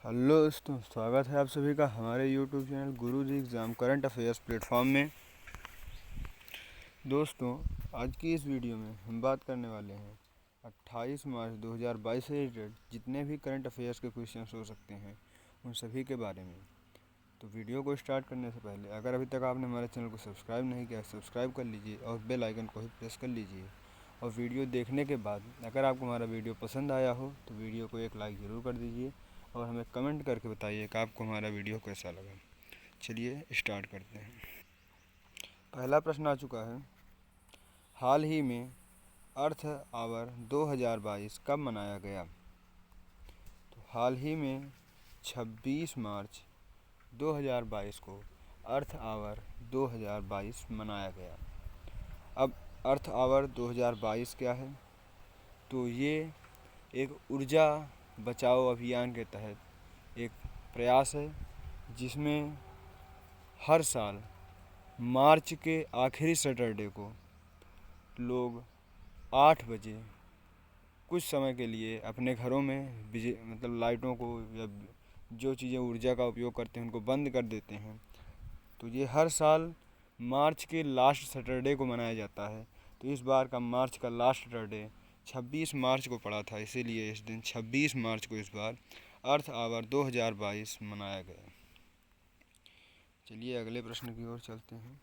Hello दोस्तों, स्वागत है आप सभी का हमारे यूट्यूब चैनल गुरुजी एग्ज़ाम करंट अफेयर्स प्लेटफॉर्म में। दोस्तों, आज की इस वीडियो में हम बात करने वाले हैं 28 मार्च 2022 से रिलेटेड जितने भी करंट अफेयर्स के क्वेश्चंस हो सकते हैं उन सभी के बारे में। तो वीडियो को स्टार्ट करने से पहले अगर अभी तक आपने हमारे चैनल को सब्सक्राइब नहीं किया, सब्सक्राइब कर लीजिए और बेल आइकन को ही प्रेस कर लीजिए। और वीडियो देखने के बाद अगर आपको हमारा वीडियो पसंद आया हो तो वीडियो को एक लाइक ज़रूर कर दीजिए और हमें कमेंट करके बताइए कि आपको हमारा वीडियो कैसा लगा। चलिए स्टार्ट करते हैं। पहला प्रश्न आ चुका है, हाल ही में अर्थ आवर 2022 कब मनाया गया? तो हाल ही में 26 मार्च 2022 को अर्थ आवर 2022 मनाया गया। अब अर्थ आवर 2022 क्या है? तो ये एक ऊर्जा बचाओ अभियान के तहत एक प्रयास है जिसमें हर साल मार्च के आखिरी सैटरडे को लोग 8 बजे कुछ समय के लिए अपने घरों में लाइटों को या जो चीज़ें ऊर्जा का उपयोग करते हैं उनको बंद कर देते हैं। तो ये हर साल मार्च के लास्ट सैटरडे को मनाया जाता है। तो इस बार का मार्च का लास्ट सैटरडे 26 मार्च को पड़ा था, इसीलिए इस दिन 26 मार्च को इस बार अर्थ आवर 2022 मनाया गया। चलिए अगले प्रश्न की ओर चलते हैं।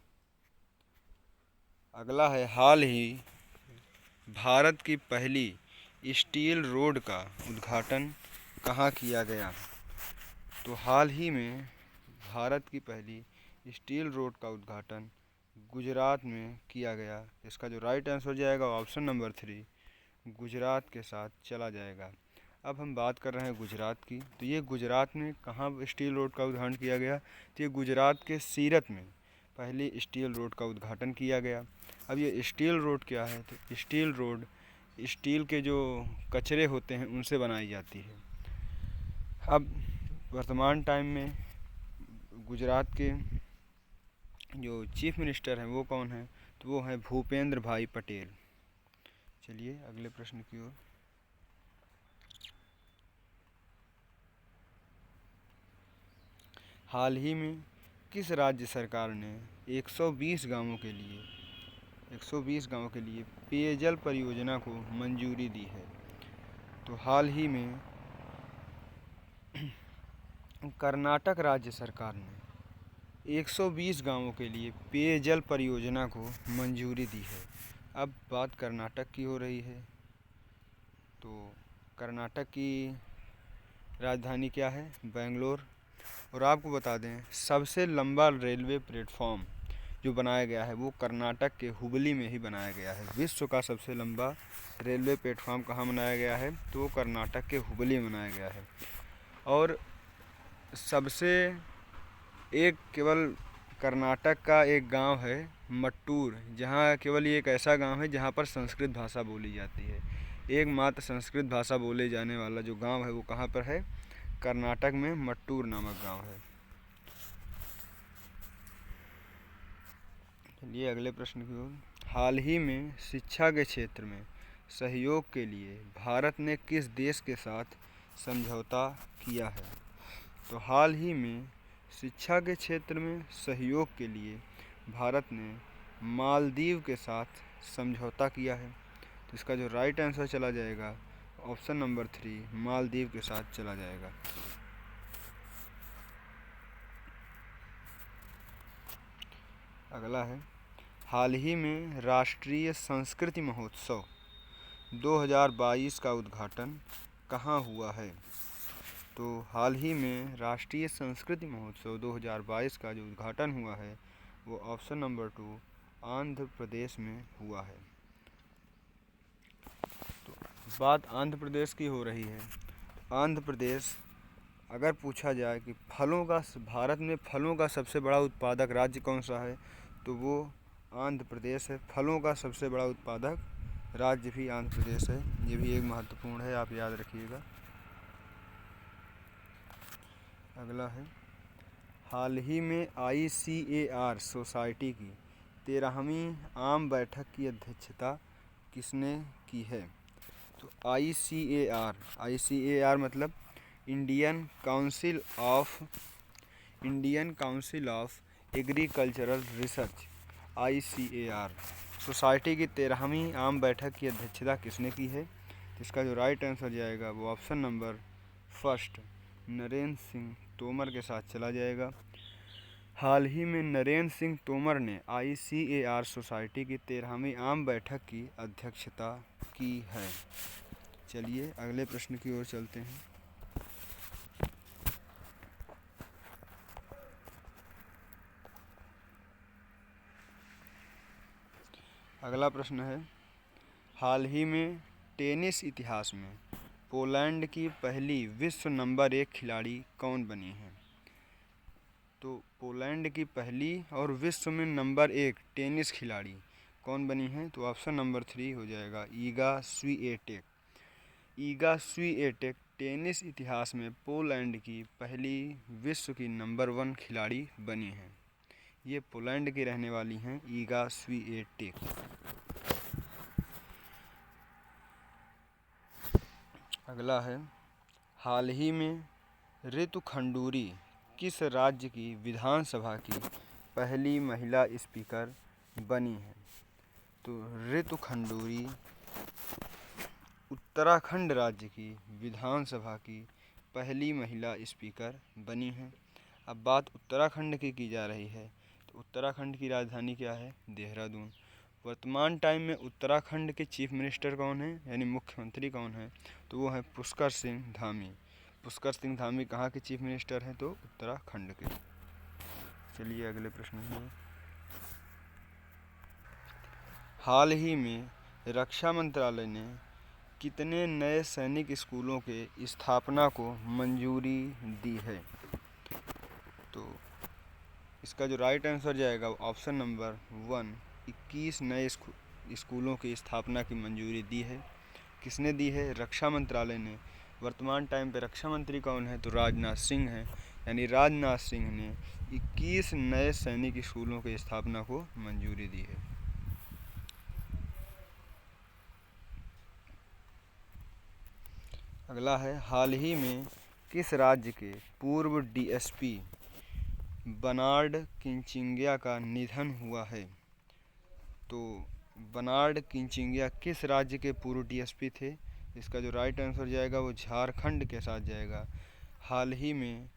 अगला है, हाल ही भारत की पहली स्टील रोड का उद्घाटन कहाँ किया गया? तो हाल ही में भारत की पहली स्टील रोड का उद्घाटन गुजरात में किया गया। इसका जो राइट आंसर हो जाएगा ऑप्शन नंबर 3 गुजरात के साथ चला जाएगा। अब हम बात कर रहे हैं गुजरात की। तो ये गुजरात में कहाँ स्टील रोड का उद्घाटन किया गया? तो ये गुजरात के सीरत में पहली स्टील रोड का उद्घाटन किया गया। अब ये स्टील रोड क्या है? तो स्टील रोड स्टील के जो कचरे होते हैं उनसे बनाई जाती है। अब वर्तमान टाइम में गुजरात के जो चीफ मिनिस्टर हैं वो कौन हैं? तो वो हैं भूपेंद्र भाई पटेल। चलिए अगले प्रश्न की ओर। हाल ही में किस राज्य सरकार ने 120 गांवों के लिए पेयजल परियोजना को मंजूरी दी है? तो हाल ही में कर्नाटक राज्य सरकार ने 120 गांवों के लिए पेयजल परियोजना को मंजूरी दी है। अब बात कर्नाटक की हो रही है। तो कर्नाटक की राजधानी क्या है? बेंगलोर। और आपको बता दें, सबसे लंबा रेलवे प्लेटफॉर्म जो बनाया गया है वो कर्नाटक के हुबली में ही बनाया गया है। विश्व का सबसे लंबा रेलवे प्लेटफॉर्म कहाँ बनाया गया है? तो वो कर्नाटक के हुबली में बनाया गया है। और सबसे केवल कर्नाटक का एक गांव है मट्टूर, जहां केवल ये एक ऐसा गांव है जहां पर संस्कृत भाषा बोली जाती है। एकमात्र संस्कृत भाषा बोले जाने वाला जो गांव है वो कहां पर है? कर्नाटक में मट्टूर नामक गांव है। चलिए अगले प्रश्न की ओर। हाल ही में शिक्षा के क्षेत्र में सहयोग के लिए भारत ने किस देश के साथ समझौता किया है? तो हाल ही में शिक्षा के क्षेत्र में सहयोग के लिए भारत ने मालदीव के साथ समझौता किया है। तो इसका जो राइट आंसर चला जाएगा ऑप्शन नंबर 3 मालदीव के साथ चला जाएगा। अगला है, हाल ही में राष्ट्रीय संस्कृति महोत्सव 2022 का उद्घाटन कहाँ हुआ है? तो हाल ही में राष्ट्रीय संस्कृति महोत्सव 2022 का जो उद्घाटन हुआ है वो ऑप्शन नंबर 2 आंध्र प्रदेश में हुआ है। तो बात आंध्र प्रदेश की हो रही है। आंध्र प्रदेश, अगर पूछा जाए कि भारत में फलों का सबसे बड़ा उत्पादक राज्य कौन सा है, तो वो आंध्र प्रदेश है। फलों का सबसे बड़ा उत्पादक राज्य भी आंध्र प्रदेश है। ये भी एक महत्वपूर्ण है, आप याद रखिएगा। अगला है, हाल ही में ICAR सोसाइटी की 13वीं आम बैठक की अध्यक्षता किसने की है? तो ICAR मतलब Indian council of agricultural research ICAR society की 13वीं आम बैठक की अध्यक्षता किसने की है? इसका जो राइट आंसर जाएगा वो option number first Narendra Singh Tomar के साथ चला जाएगा। हाल ही में नरेंद्र सिंह तोमर ने ICAR सोसाइटी की 13वीं आम बैठक की अध्यक्षता की है। चलिए अगले प्रश्न की ओर चलते हैं। अगला प्रश्न है, हाल ही में टेनिस इतिहास में पोलैंड की पहली विश्व नंबर 1 खिलाड़ी कौन बनी है? तो पोलैंड की पहली और विश्व में नंबर 1 टेनिस खिलाड़ी कौन बनी है? तो ऑप्शन नंबर 3 हो जाएगा ईगा स्वीएटेक। ईगा स्वीएटेक टेनिस इतिहास में पोलैंड की पहली विश्व की नंबर 1 खिलाड़ी बनी है। ये पोलैंड की रहने वाली हैं ईगा स्वीएटेक। अगला है, हाल ही में ऋतु खंडूरी किस राज्य की विधानसभा की पहली महिला स्पीकर बनी है? तो ऋतु खंडूरी उत्तराखंड राज्य की विधानसभा की पहली महिला स्पीकर बनी है। अब बात उत्तराखंड की जा रही है, तो उत्तराखंड की राजधानी क्या है? देहरादून। वर्तमान टाइम में उत्तराखंड के चीफ मिनिस्टर कौन है, यानी मुख्यमंत्री कौन है? तो वो है पुष्कर सिंह धामी। पुष्कर सिंह धामी कहाँ के चीफ मिनिस्टर हैं? तो उत्तराखंड के। चलिए अगले प्रश्न में, हाल ही में रक्षा मंत्रालय ने कितने नए सैनिक स्कूलों के स्थापना को मंजूरी दी है? तो इसका जो राइट आंसर जाएगा ऑप्शन नंबर 1 21 नए स्कूलों की स्थापना की मंजूरी दी है। किसने दी है? रक्षा मंत्रालय ने। वर्तमान टाइम पे रक्षा मंत्री कौन है? तो राजनाथ सिंह हैं। यानी राजनाथ सिंह ने 21 नए सैनिक स्कूलों की स्थापना को मंजूरी दी है। अगला है, हाल ही में किस राज्य के पूर्व DSP बर्नार्ड किंचिंग्या का निधन हुआ है? तो बर्नार्ड किंचिंग्या किस राज्य के पूर्व DSP थे? इसका जो राइट आंसर जाएगा वो झारखंड के साथ जाएगा। हाल ही में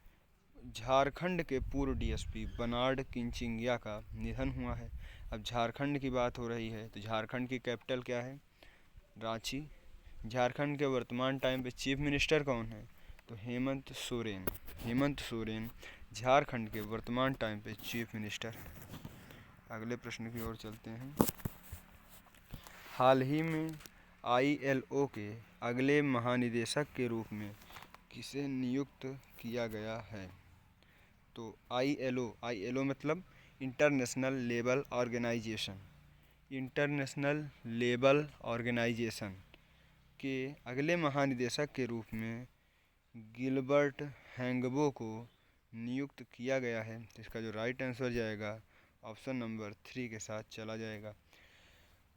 झारखंड के पूर्व DSP बर्नार्ड किंचिंग्या का निधन हुआ है। अब झारखंड की बात हो रही है, तो झारखंड की कैपिटल क्या है? रांची। झारखंड के वर्तमान टाइम पे चीफ मिनिस्टर कौन है? तो हेमंत सोरेन। हेमंत सोरेन झारखंड के वर्तमान टाइम पे चीफ मिनिस्टर हैं। अगले प्रश्न की ओर चलते हैं। हाल ही में ILO के अगले महानिदेशक के रूप में किसे नियुक्त किया गया है? तो ILO मतलब international labour organisation. International labour organisation के अगले महानिदेशक के रूप में गिलबर्ट हैंगबो को नियुक्त किया गया है। तो इसका जो राइट आंसर जाएगा ऑप्शन नंबर 3 के साथ चला जाएगा।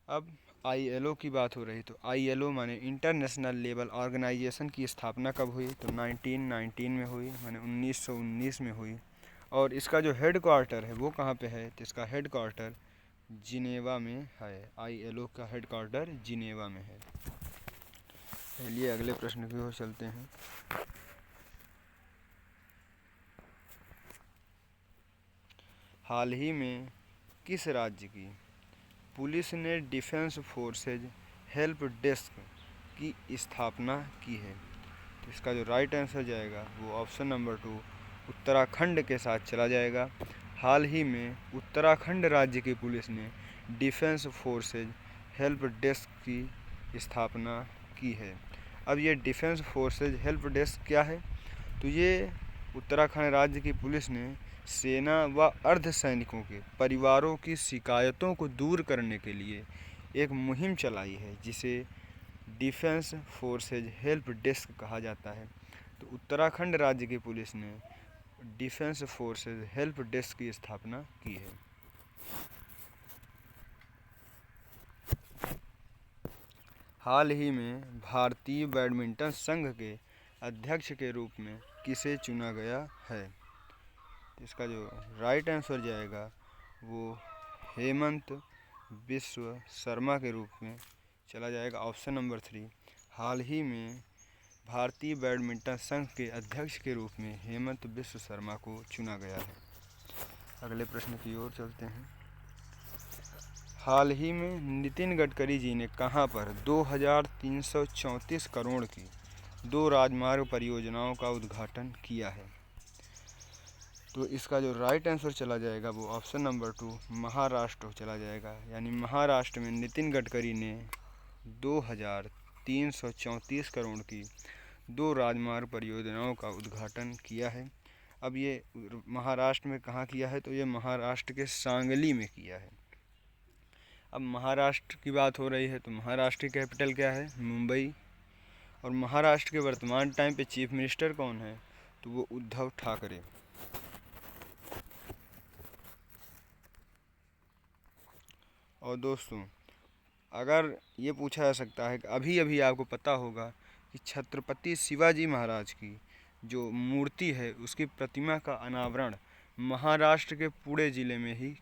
अब ILO की बात हो रही, तो ILO माने इंटरनेशनल लेबर ऑर्गेनाइजेशन की स्थापना कब हुई? तो 1919 में हुई, माने 1919 में हुई। और इसका जो हेड क्वार्टर है वो कहाँ पे है? तो इसका हेड क्वार्टर जिनेवा में है। ILO का हेड क्वार्टर जिनेवा में है। चलिए अगले प्रश्न की ओर चलते हैं। हाल ही में किस राज्य की पुलिस ने डिफेंस फोर्सेज हेल्प डेस्क की स्थापना की है? तो इसका जो राइट आंसर जाएगा वो ऑप्शन नंबर 2 उत्तराखंड के साथ चला जाएगा। हाल ही में उत्तराखंड राज्य की पुलिस ने डिफेंस फोर्सेज हेल्प डेस्क की स्थापना की है। अब ये डिफेंस फोर्सेज हेल्प डेस्क क्या है? तो ये उत्तराखंड राज्य की पुलिस ने सेना व अर्धसैनिकों के परिवारों की शिकायतों को दूर करने के लिए एक मुहिम चलाई है, जिसे डिफेंस फोर्सेज हेल्प डेस्क कहा जाता है। तो उत्तराखंड राज्य की पुलिस ने डिफेंस फोर्सेज हेल्प डेस्क की स्थापना की है। हाल ही में भारतीय बैडमिंटन संघ के अध्यक्ष के रूप में किसे चुना गया है? इसका जो राइट आंसर जाएगा वो हेमंत बिस्व शर्मा के रूप में चला जाएगा। Option number 3। हाल ही में भारतीय बैडमिंटन संघ के अध्यक्ष के रूप में हेमंत बिस्व शर्मा को चुना गया है। अगले प्रश्न की ओर चलते हैं। हाल ही में नितिन गडकरी जी ने कहां पर 2334 करोड़ की 2 राजमार्ग परियोजनाओं का उद्घाटन किया है? तो इसका जो राइट आंसर चला जाएगा वो ऑप्शन नंबर 2 महाराष्ट्र चला जाएगा। यानी महाराष्ट्र में नितिन गडकरी ने 2334 करोड़ की 2 राजमार्ग परियोजनाओं का उद्घाटन किया है। अब ये महाराष्ट्र में कहाँ किया है? तो ये महाराष्ट्र के सांगली में किया है। अब महाराष्ट्र की बात हो रही है तो महाराष्ट्र की कैपिटल क्या है? मुंबई। और महाराष्ट्र के वर्तमान टाइम पे चीफ मिनिस्टर कौन है? तो वो उद्धव ठाकरे। और दोस्तों, अगर ये पूछा जा सकता है कि अभी अभी आपको पता होगा कि छत्रपति शिवाजी महाराज की जो मूर्ति है उसकी प्रतिमा का अनावरण महाराष्ट्र के पुणे ज़िले में ही